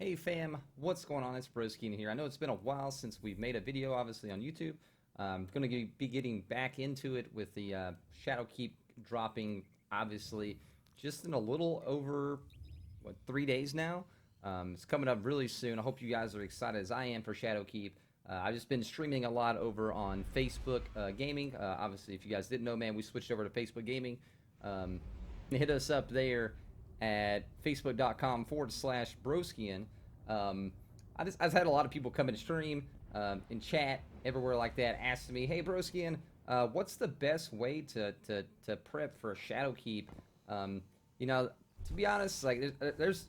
Hey fam, what's going on? It's Broski here. I know it's been a while since we've made a video, obviously on YouTube. I'm going to be getting back into it with the Shadowkeep dropping, obviously, just in a little over, 3 days now. It's coming up really soon. I hope you guys are excited as I am for Shadowkeep. I've just been streaming a lot over on Facebook Gaming. Obviously, if you guys didn't know, man, we switched over to Facebook Gaming. Hit us up there at facebook.com/broskian. I just had a lot of people come in stream, in chat, everywhere like that, asking me, hey Broskian, what's the best way to prep for a Shadowkeep? You know, to be honest, like there's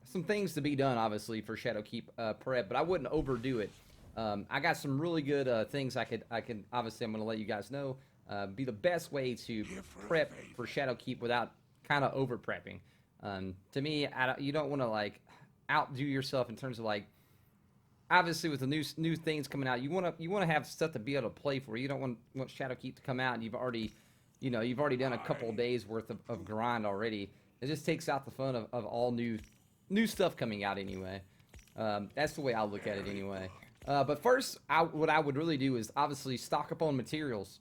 some things to be done, obviously, for Shadowkeep prep, but I wouldn't overdo it. I got some really good things I could obviously I'm going to let you guys know be the best way to prep for Shadowkeep without kind of over prepping. To me, you don't want to like outdo yourself in terms of like obviously with the new things coming out, you want to have stuff to be able to play for. You don't want Shadowkeep to come out and you've already done a couple of days worth of grind already. It just takes out the fun of all new stuff coming out anyway. That's the way I look at it anyway. But first, what I would really do is obviously stock up on materials.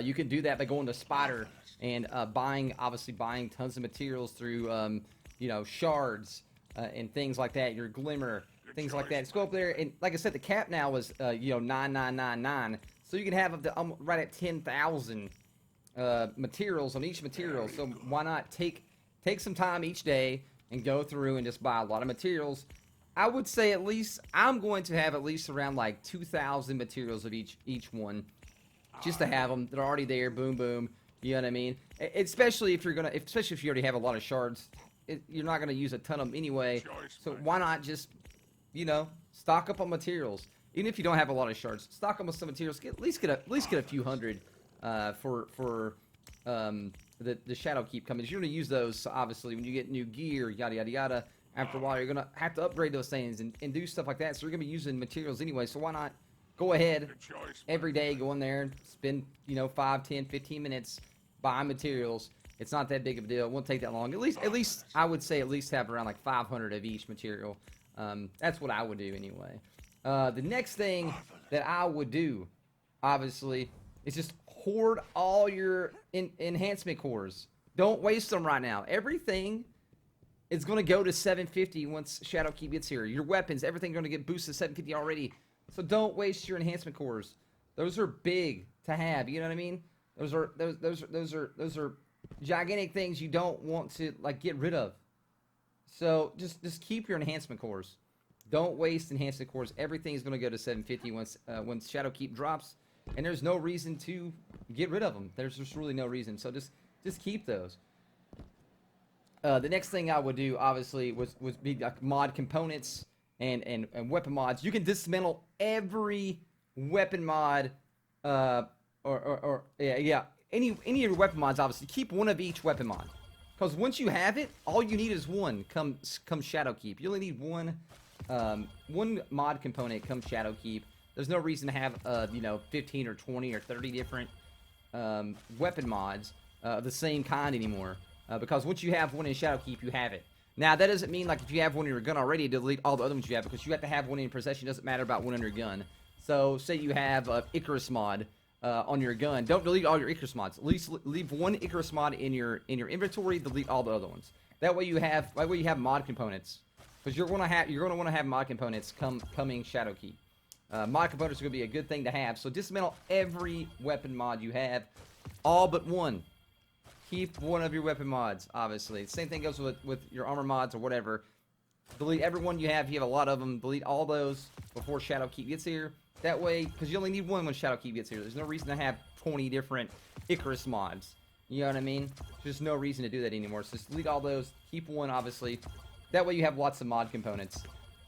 You can do that by going to Spider and buying tons of materials through shards and things like that. Your glimmer, things like that. Just go up there and like I said, the cap now is 9999, so you can have up to right at 10,000 materials on each material. So why not take some time each day and go through and just buy a lot of materials. I would say at least I'm going to have at least around like 2,000 materials of each one, just to have them. They're already there. Boom, boom. You know what I mean? Especially if especially if you already have a lot of shards, you're not gonna use a ton of them anyway. So why not just, stock up on materials? Even if you don't have a lot of shards, stock up on some materials. At least get a few hundred for the Shadowkeep coming. You're gonna use those, so obviously when you get new gear, yada yada yada. After a while, you're gonna have to upgrade those things and do stuff like that. So you're gonna be using materials anyway. So why not go ahead every day, go in there and spend 5, 10, 15 minutes buying materials. It's not that big of a deal. It won't take that long. At least I would say at least have around like 500 of each material. That's what I would do anyway. The next thing that I would do, obviously, is just hoard all your enhancement cores. Don't waste them right now. Everything is going to go to 750 once Shadowkeep gets here. Your weapons, everything going to get boosted to 750 already. So don't waste your enhancement cores. Those are big to have. You know what I mean? Those are gigantic things you don't want to like get rid of. So just keep your enhancement cores. Don't waste enhancement cores. Everything is going to go to 750 once Shadowkeep drops, and there's no reason to get rid of them. There's just really no reason. So just keep those. The next thing I would do, obviously, was be like mod components and weapon mods. You can dismantle every weapon mod, any of your weapon mods. Obviously, keep one of each weapon mod, because once you have it, all you need is one. Come Shadowkeep, you only need one mod component. Come Shadowkeep. There's no reason to have 15 or 20 or 30 different weapon mods the same kind anymore. Because once you have one in Shadowkeep, you have it. Now, that doesn't mean, like, if you have one in your gun already, delete all the other ones you have, because you have to have one in possession. It doesn't matter about one in your gun. So, say you have Icarus mod on your gun. Don't delete all your Icarus mods. At least leave one Icarus mod in your inventory. Delete all the other ones. That way you have mod components. Because you're gonna want to have mod components coming Shadowkeep. Mod components are gonna be a good thing to have. So dismantle every weapon mod you have, all but one. Keep one of your weapon mods, obviously. Same thing goes with your armor mods or whatever. Delete every one you have. You have a lot of them. Delete all those before Shadowkeep gets here. That way, because you only need one when Shadowkeep gets here. There's no reason to have 20 different Icarus mods. You know what I mean? There's no reason to do that anymore. So just delete all those. Keep one, obviously. That way you have lots of mod components.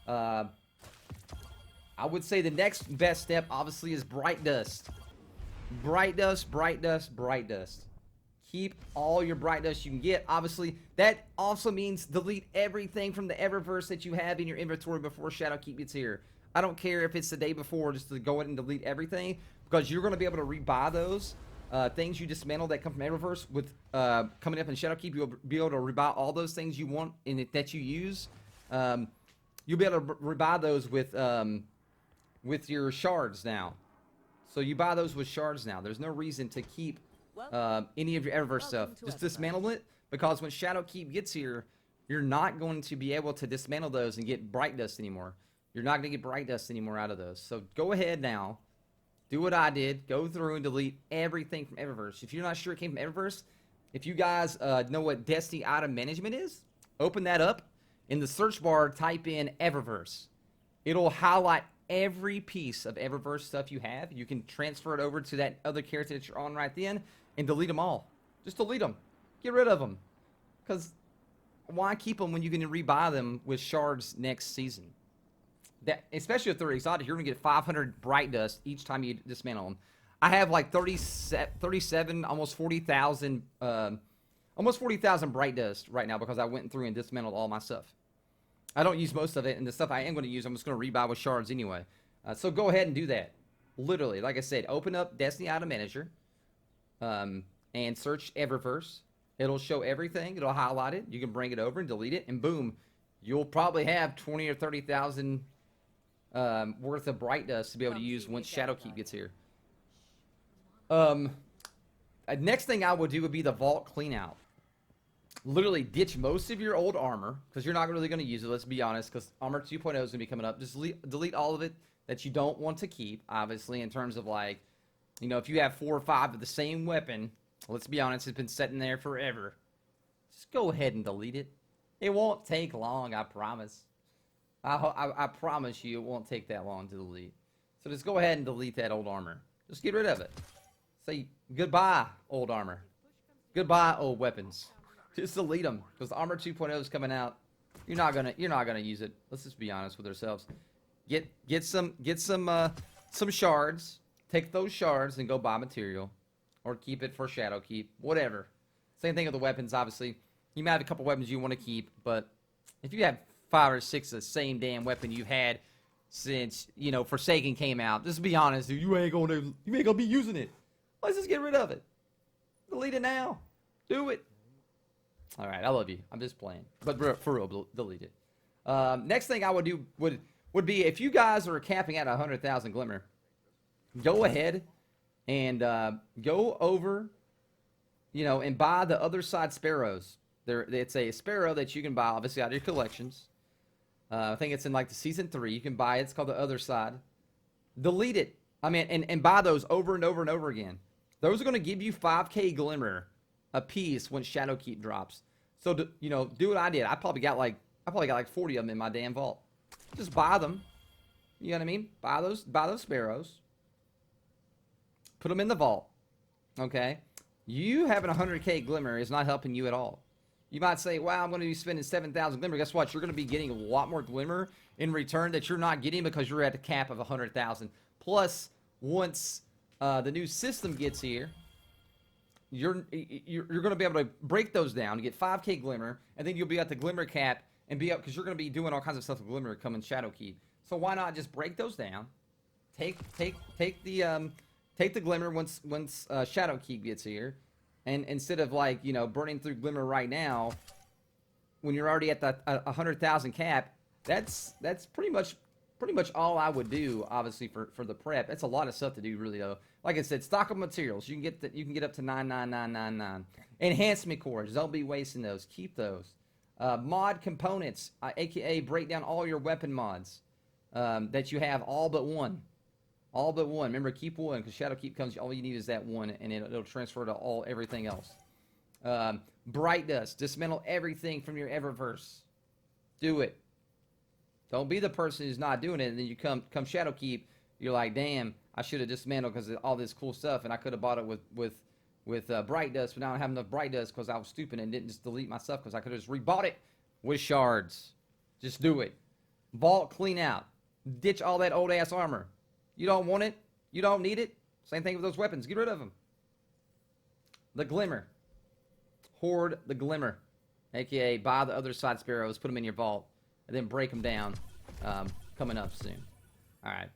I would say the next best step, obviously, is Bright Dust. Bright Dust, Bright Dust, Bright Dust. Keep all your Bright Dust you can get. Obviously, that also means delete everything from the Eververse that you have in your inventory before Shadowkeep gets here. I don't care if it's the day before, just to go ahead and delete everything, because you're going to be able to rebuy those things you dismantled that come from Eververse with coming up in Shadowkeep. You'll be able to rebuy all those things you want in it that you use. you'll be able to rebuy those with your shards now. So you buy those with shards now. There's no reason to keep any of your Eververse stuff. Just dismantle it, because when Shadowkeep gets here, you're not going to be able to dismantle those and get Bright Dust anymore. You're not going to get Bright Dust anymore out of those. So go ahead now. Do what I did. Go through and delete everything from Eververse. If you're not sure it came from Eververse, if you guys know what Destiny Item Management is, open that up. In the search bar, type in Eververse. It'll highlight every piece of Eververse stuff you have. You can transfer it over to that other character that you're on right then and delete them all. Just delete them. Get rid of them. Because why keep them when you can rebuy them with shards next season? That, especially if they're exotic, you're going to get 500 Bright Dust each time you dismantle them. I have like 37, almost 40,000 Bright Dust right now because I went through and dismantled all my stuff. I don't use most of it, and the stuff I am going to use, I'm just going to rebuy with shards anyway. So go ahead and do that. Literally, like I said, open up Destiny Item Manager and search Eververse. It'll show everything. It'll highlight it. You can bring it over and delete it, and boom, you'll probably have 20 or 30,000 worth of Bright Dust to be able to use once Shadowkeep gets here. Next thing I would do would be the vault clean out. Literally ditch most of your old armor, because you're not really going to use it, let's be honest, because armor 2.0 is going to be coming up. Just delete all of it that you don't want to keep, obviously, in terms of, like, you know, if you have 4 or 5 of the same weapon, let's be honest, it's been sitting there forever. Just go ahead and delete it. It won't take long, I promise. I promise you it won't take that long to delete. So just go ahead and delete that old armor. Just get rid of it. Say goodbye, old armor. Goodbye, old weapons. Just delete them, because Armor 2.0 is coming out. You're not gonna use it. Let's just be honest with ourselves. Get some shards. Take those shards and go buy material, or keep it for Shadowkeep. Whatever. Same thing with the weapons. Obviously, you might have a couple weapons you want to keep, but if you have 5 or 6 of the same damn weapon you've had since, you know, Forsaken came out, just be honest, dude, you ain't gonna be using it. Let's just get rid of it. Delete it now. Do it. All right, I love you. I'm just playing, but for real, delete it. Next thing I would do would be, if you guys are capping at 100,000 Glimmer, go ahead and go over, you know, and buy the other side sparrows. It's a sparrow that you can buy, obviously, out of your collections. I think it's in like the season 3. You can buy it. It's called the other side. Delete it. I mean, and buy those over and over and over again. Those are going to give you 5k Glimmer a piece when Shadowkeep drops. So, you know, do what I did. I probably got like 40 of them in my damn vault. Just buy them. You know what I mean? Buy those sparrows. Put them in the vault. Okay? You having 100k Glimmer is not helping you at all. You might say, wow, I'm going to be spending 7,000 Glimmer. Guess what? You're going to be getting a lot more Glimmer in return that you're not getting because you're at the cap of 100,000. Plus, once the new system gets here, you're going to be able to break those down to get 5k Glimmer, and then you'll be at the Glimmer cap and be up, because you're going to be doing all kinds of stuff with Glimmer coming Shadowkeep. So why not just break those down? Take the Glimmer once Shadowkeep gets here, and instead of, like, you know, burning through Glimmer right now, when you're already at the 100,000 cap, that's pretty much all I would do, obviously, for the prep. That's a lot of stuff to do, really, though. Like I said, stock of materials. You can get up to 99999. Enhancement cores. Don't be wasting those. Keep those. Mod components, aka break down all your weapon mods that you have, all but one. All but one. Remember, keep one, because Shadowkeep comes. All you need is that one, and it'll transfer to everything else. Bright Dust. Dismantle everything from your Eververse. Do it. Don't be the person who's not doing it, and then you come Shadowkeep, you're like, damn, I should have dismantled because of all this cool stuff, and I could have bought it with Bright Dust, but now I don't have enough Bright Dust because I was stupid and didn't just delete my stuff, because I could have just rebought it with shards. Just do it. Vault clean out. Ditch all that old ass armor. You don't want it. You don't need it. Same thing with those weapons. Get rid of them. The Glimmer. Hoard the Glimmer. AKA buy the other side sparrows, put them in your vault, and then break them down. Coming up soon. Alright.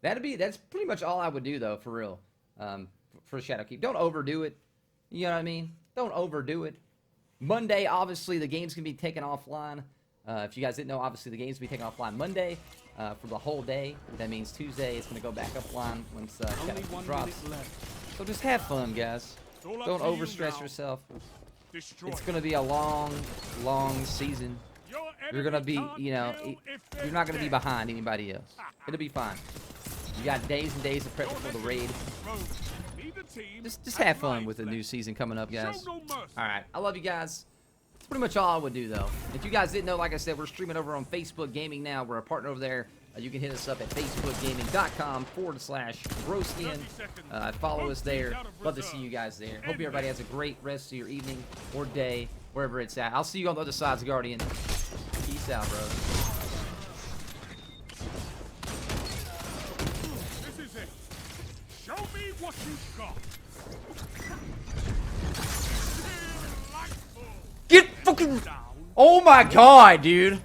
That's pretty much all I would do, though, for real. For Shadowkeep. Don't overdo it. You know what I mean? Don't overdo it. Monday, obviously, the game's going to be taken offline. If you guys didn't know, obviously the games will be taken offline Monday for the whole day. That means Tuesday it's going to go back offline once Shadowkeep drops. So just have fun, guys. Don't overstress yourself. It's going to be a long, long season. You're going to be, you know, you're not going to be behind anybody else. It'll be fine. You got days and days of prep before the raid. Just have fun with the new season coming up, guys. Alright, I love you guys. That's pretty much all I would do, though. If you guys didn't know, like I said, we're streaming over on Facebook Gaming now. We're a partner over there. You can hit us up at facebookgaming.com/Broskin. Follow us there. Love to see you guys there. Hope everybody has a great rest of your evening or day, wherever it's at. I'll see you on the other side, Guardian. Peace out, bro. This is it. Show me what you've got. Get fucking... Oh my god, dude.